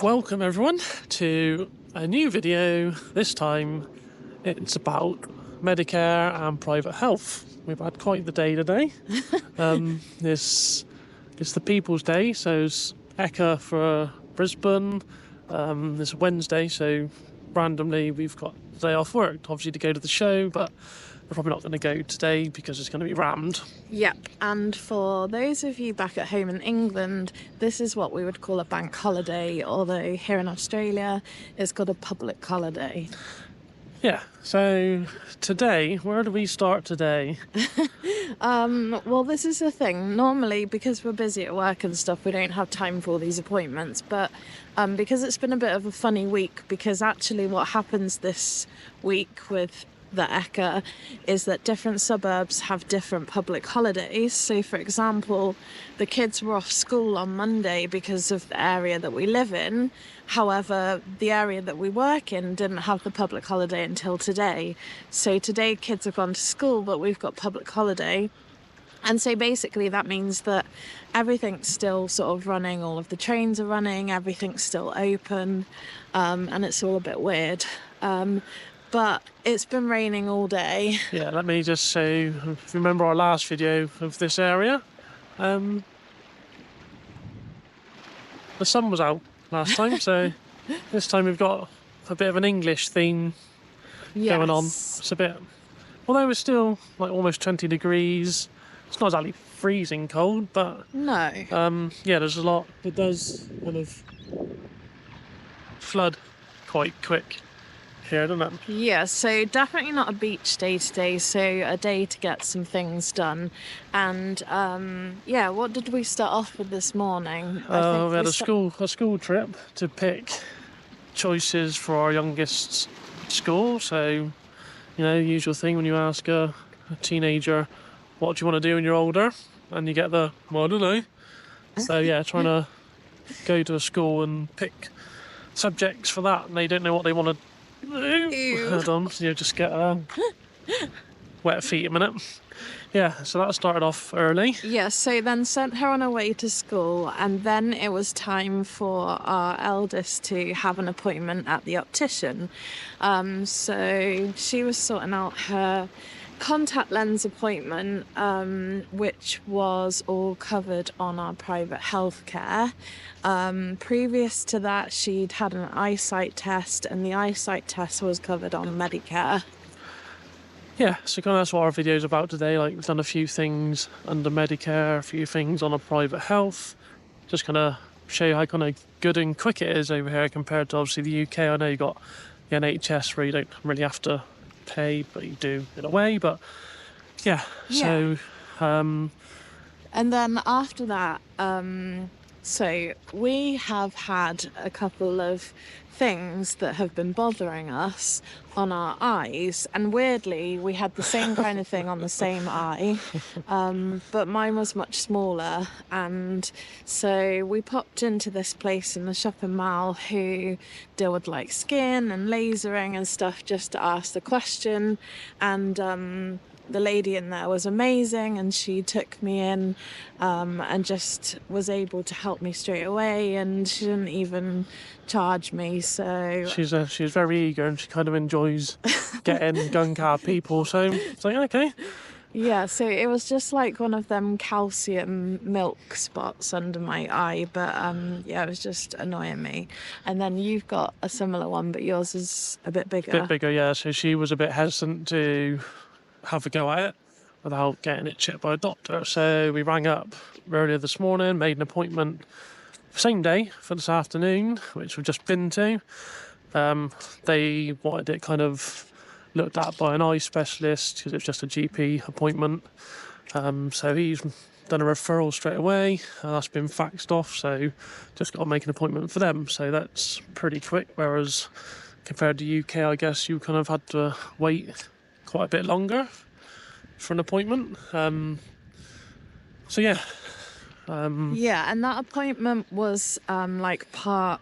Welcome everyone to a new video. This time it's about Medicare and private health. We've had quite the day today. This is the People's Day, so it's ECA for Brisbane. It's Wednesday, so randomly we've got the day off work, obviously to go to the show, but we're probably not going to go today because it's going to be rammed. Yep, and for those of you back at home in England, this is what we would call a bank holiday, although here in Australia it's called a public holiday. Yeah, so today, where do we start today? Well, this is the thing. Normally, because we're busy at work and stuff, we don't have time for all these appointments. But because it's been a bit of a funny week, because actually what happens this week with the ECA is that different suburbs have different public holidays. So, for example, the kids were off school on Monday because of the area that we live in. However, the area that we work in didn't have the public holiday until today. So today kids have gone to school, but we've got public holiday. And so basically that means that everything's still sort of running, all of the trains are running, everything's still open, and it's all a bit weird. But it's been raining all day. Yeah, let me just say, if you remember our last video of this area, the sun was out last time, so this time we've got a bit of an English theme going on. It's a bit, although it's still like almost 20 degrees, it's not exactly freezing cold, but no. Yeah, there's a lot. It does kind of flood quite quick here, doesn't it? Yeah, so definitely not a beach day today, so a day to get some things done. And yeah, what did we start off with this morning? We had a school trip to pick choices for our youngest school. So, you know, usual thing when you ask a teenager, what do you want to do when you're older? And you get the, well, I don't know. So yeah, trying to go to a school and pick subjects for that, and they don't know what they want to. Hold on, so you just get wet feet a minute. Yeah, so that started off early. Yeah, so then sent her on her way to school, and then it was time for our eldest to have an appointment at the optician. So she was sorting out her contact lens appointment, which was all covered on our private healthcare. Previous to that, she'd had an eyesight test, and the eyesight test was covered on Medicare. Yeah, so kind of that's what our video's about today. Like, we've done a few things under Medicare, a few things on a private health. Just kind of show you how kind of good and quick it is over here compared to obviously the UK. I know you've got the NHS where you don't really have to pay, but you do in a way. But yeah. So and then after that, so we have had a couple of things that have been bothering us on our eyes, and weirdly we had the same kind of thing on the same eye, but mine was much smaller. And so we popped into this place in the shopping mall who deal with like skin and lasering and stuff, just to ask the question. And the lady in there was amazing, and she took me in and just was able to help me straight away, and she didn't even charge me. So she's very eager, and she kind of enjoys getting gun card people, so it's like, okay. Yeah, so it was just like one of them calcium milk spots under my eye, but yeah, it was just annoying me. And then you've got a similar one, but yours is a bit bigger. A bit bigger, yeah. So she was a bit hesitant to have a go at it without getting it checked by a doctor. So we rang up earlier this morning, made an appointment same day for this afternoon, which we've just been to. They wanted it kind of looked at by an eye specialist because it's just a GP appointment. So he's done a referral straight away, and that's been faxed off. So just got to make an appointment for them. So that's pretty quick. Whereas compared to UK, I guess you kind of had to wait quite a bit longer for an appointment. So yeah. Yeah, and that appointment was like part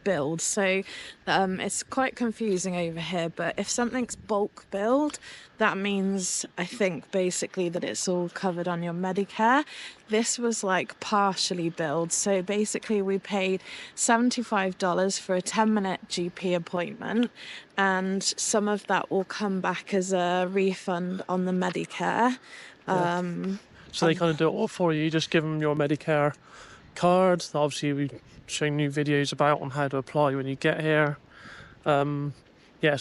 billed. So it's quite confusing over here, but if something's bulk billed, that means, I think, basically that it's all covered on your Medicare. This was like partially billed. So basically we paid $75 for a 10-minute GP appointment, and some of that will come back as a refund on the Medicare. So they kind of do it all for you. You just give them your Medicare card. Obviously, we've shown you videos about on how to apply when you get here. So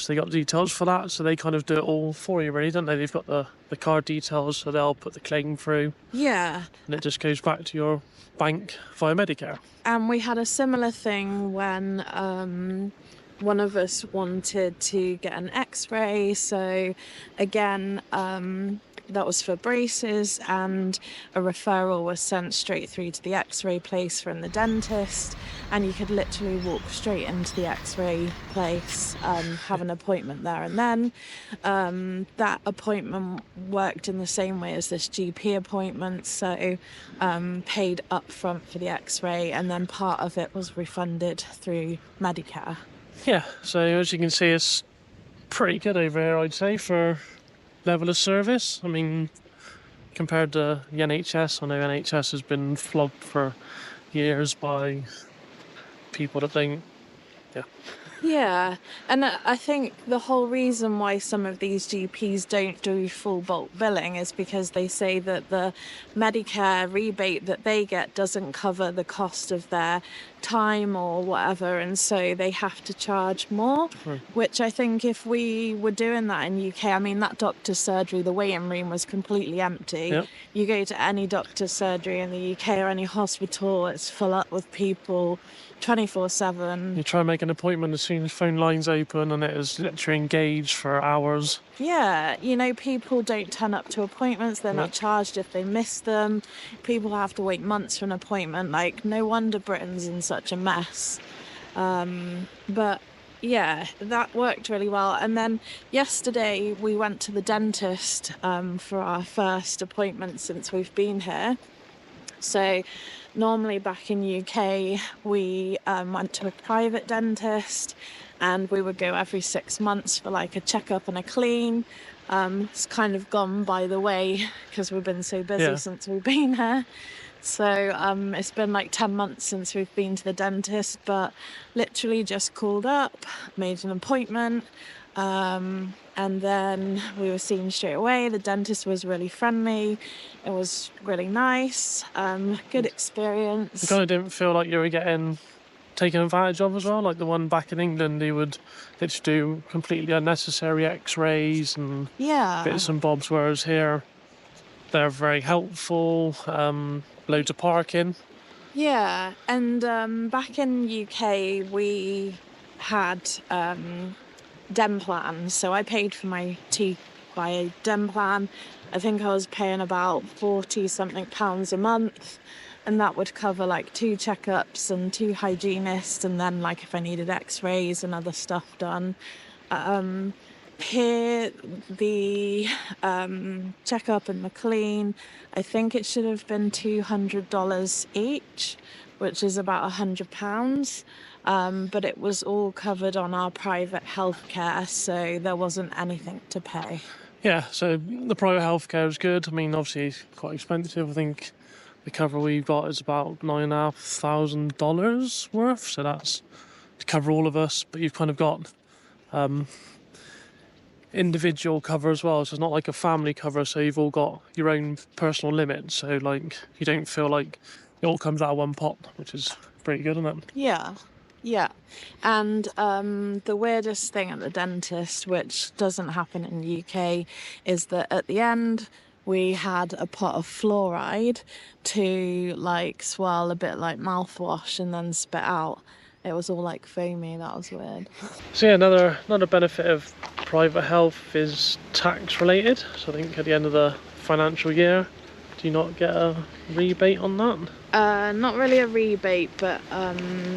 they got details for that. So they kind of do it all for you, really, don't they? They've got the card details, so they'll put the claim through. Yeah. And it just goes back to your bank via Medicare. And we had a similar thing when one of us wanted to get an x-ray. So again, that was for braces, and a referral was sent straight through to the x-ray place from the dentist, and you could literally walk straight into the x-ray place, have an appointment there and then. That appointment worked in the same way as this GP appointment, so paid up front for the x-ray, and then part of it was refunded through Medicare. Yeah, so as you can see, it's pretty good over here, I'd say, for level of service. I mean, compared to the NHS, I know NHS has been flogged for years by people that don't. Yeah, and I think the whole reason why some of these GPs don't do full bulk billing is because they say that the Medicare rebate that they get doesn't cover the cost of their time or whatever, and so they have to charge more, which I think if we were doing that in UK, I mean, that doctor's surgery, the waiting room was completely empty. Yep. You go to any doctor's surgery in the UK or any hospital, it's full up with people 24/7. You try and make an appointment as soon as phone lines open, and it is literally engaged for hours. Yeah, people don't turn up to appointments. They're not charged if they miss them. People have to wait months for an appointment. Like, no wonder Britain's in such a mess. But yeah, that worked really well. And then yesterday we went to the dentist for our first appointment since we've been here. So normally back in UK, we went to a private dentist, and we would go every 6 months for like a checkup and a clean. It's kind of gone by the way because we've been so busy since we've been here. So it's been like 10 months since we've been to the dentist, but literally just called up, made an appointment, and then we were seen straight away. The dentist was really friendly. It was really nice. Good experience. You kind of didn't feel like you were getting taken advantage of as well, like the one back in England, they would literally do completely unnecessary x-rays and bits and bobs, whereas here they're very helpful, loads of parking. Yeah, and back in UK we had DEM plans, so I paid for my teeth by a DEM plan. I think I was paying about £40-something a month, and that would cover like 2 checkups and 2 hygienists, and then like if I needed x-rays and other stuff done. Here, the checkup and the clean, I think it should have been $200 each, which is about £100. But it was all covered on our private healthcare, so there wasn't anything to pay. Yeah, so the private healthcare is good. I mean, obviously it's quite expensive. I think the cover we've got is about $9,500 worth, so that's to cover all of us. But you've kind of got individual cover as well, so it's not like a family cover, so you've all got your own personal limit, so like you don't feel like it all comes out of one pot, which is pretty good, isn't it? Yeah, and the weirdest thing at the dentist, which doesn't happen in the UK, is that at the end we had a pot of fluoride to like swirl a bit like mouthwash and then spit out. It was all like foamy. That was weird. So yeah, another benefit of private health is tax related. So I think at the end of the financial year, do you not get a rebate on that? Not really a rebate, but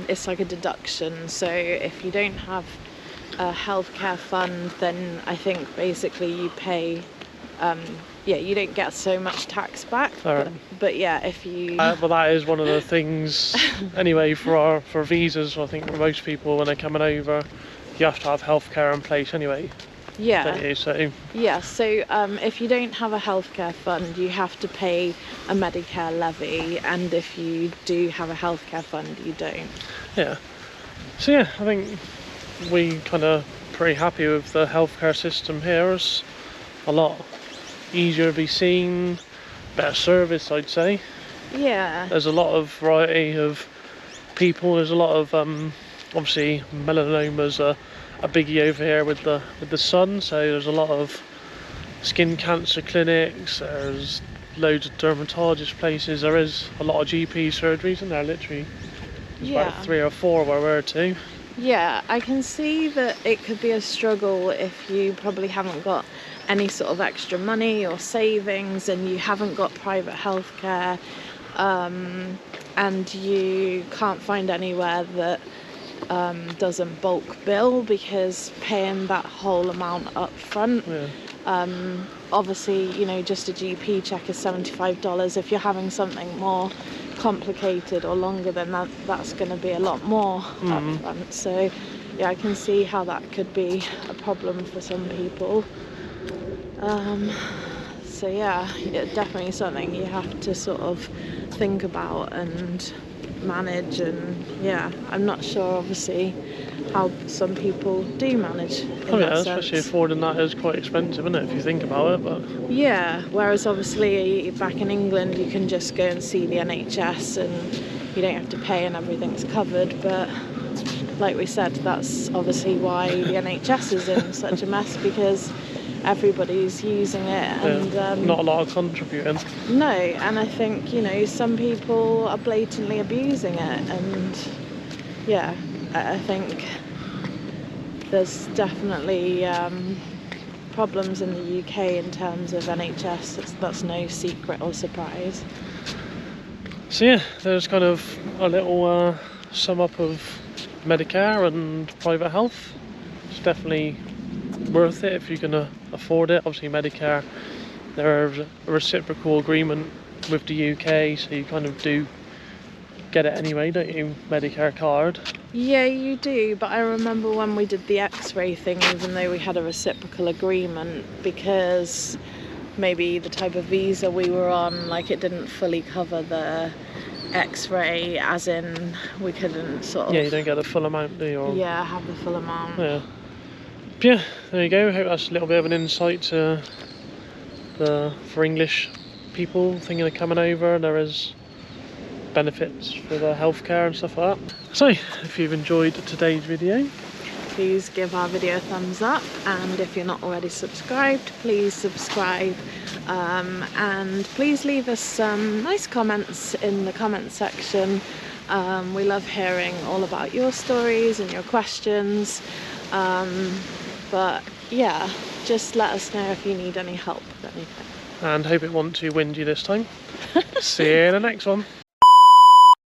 it's like a deduction. So if you don't have a healthcare fund, then I think basically you pay yeah, you don't get so much tax back. Alright. But yeah, if you Well, that is one of the things anyway for visas. I think for most people when they're coming over, you have to have healthcare in place anyway. yeah. Don't you? So Yeah, so if you don't have a healthcare fund, you have to pay a Medicare levy, and if you do have a healthcare fund, you don't. yeah. So yeah, I think we kind of pretty happy with the healthcare system here. It's a lot easier to be seen, better service, I'd say. Yeah. There's a lot of variety of people. There's a lot of obviously melanoma's a biggie over here with the sun. So there's a lot of skin cancer clinics. There's loads of dermatologist places. There is a lot of GP surgeries, and there literally there's about 3 or 4 where we're to. Yeah, I can see that it could be a struggle if you probably haven't got any sort of extra money or savings, and you haven't got private healthcare, and you can't find anywhere that doesn't bulk bill, because paying that whole amount up front, obviously, you know, just a GP check is $75. If you're having something more complicated or longer than that, that's going to be a lot more up front. So yeah, I can see how that could be a problem for some people. So yeah, it's definitely something you have to sort of think about and manage, and yeah, I'm not sure obviously how some people do manage in that sense. Especially affording that is quite expensive, isn't it, if you think about it? But yeah, whereas obviously back in England you can just go and see the NHS and you don't have to pay and everything's covered, but like we said, that's obviously why the NHS is in such a mess, because everybody's using it, and not a lot of contributing. No, and I think, you know, some people are blatantly abusing it, and yeah, I think there's definitely problems in the UK in terms of NHS. That's no secret or surprise. So yeah, there's kind of a little sum up of Medicare and private health. It's definitely worth it if you can afford it. Obviously Medicare, there's a reciprocal agreement with the UK, so you kind of do get it anyway, don't you? Medicare card. Yeah, you do, but I remember when we did the X-ray thing, even though we had a reciprocal agreement, because maybe the type of visa we were on, like, it didn't fully cover the X-ray, as in we couldn't sort of... Yeah, you don't get the full amount, do you? Or... yeah, have the full amount. Yeah. But yeah, there you go. I hope that's a little bit of an insight to for English people thinking of coming over. There is benefits for the healthcare and stuff like that. So, if you've enjoyed today's video, please give our video a thumbs up, and if you're not already subscribed, please subscribe, and please leave us some nice comments in the comment section. We love hearing all about your stories and your questions, but yeah, just let us know if you need any help with anything. And hope it wasn't too windy this time. See you in the next one.